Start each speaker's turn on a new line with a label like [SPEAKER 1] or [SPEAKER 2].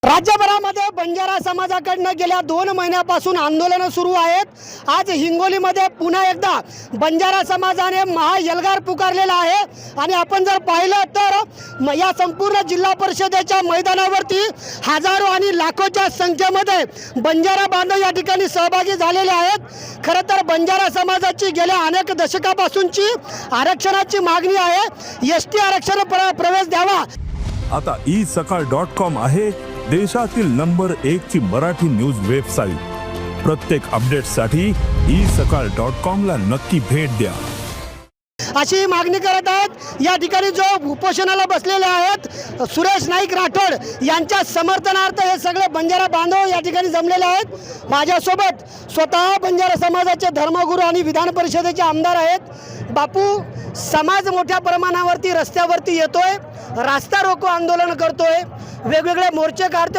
[SPEAKER 1] राज्यभरामध्ये बंजारा समाजाकडनं गेल्या 2 महिन्यापासून आंदोलनं सुरू आहेत। आज हिंगोलीमध्ये पुन्हा एकदा बंजारा समाजाने महाएल्गार पुकारलेला आहे आणि आपण जर पाहिलं तर या संपूर्ण जिल्हा परिषदेच्या मैदानावरती हजारो आणि लाखोच्या संख्येमध्ये बंजारा बांधव या ठिकाणी सहभागी झालेले आहेत। खरं तर बंजारा समाजाची गेल्या अनेक दशकापासूनची आरक्षणाची मागणी आहे। एसटी आरक्षण प्रवेश द्यावा।
[SPEAKER 2] आता isakal.com आहे देशातील नंबर 1 ची मराठी न्यूज वेबसाईट। प्रत्येक अपडेटसाठी isakal.com ला नक्की भेट द्या
[SPEAKER 1] अशी मागणी करत आहेत। या ठिकाणी जो उपोषणाला बसलेले आहेत सुरेश नाईक राठोड यांच्या समर्थनार्थ हे सगळे बंजारा बांधव या ठिकाणी जमलेले आहेत। माझ्यासोबत स्वतः बंजारा समाजाचे धर्मगुरू आणि विधान परिषदेचे आमदार आहेत। बापू, समाज मोठ्या प्रमाणावरती रस्त्यावरती येतोय, रास्ता रोको आंदोलन करतोय, वेगवेगळे मोर्चे काढतोय।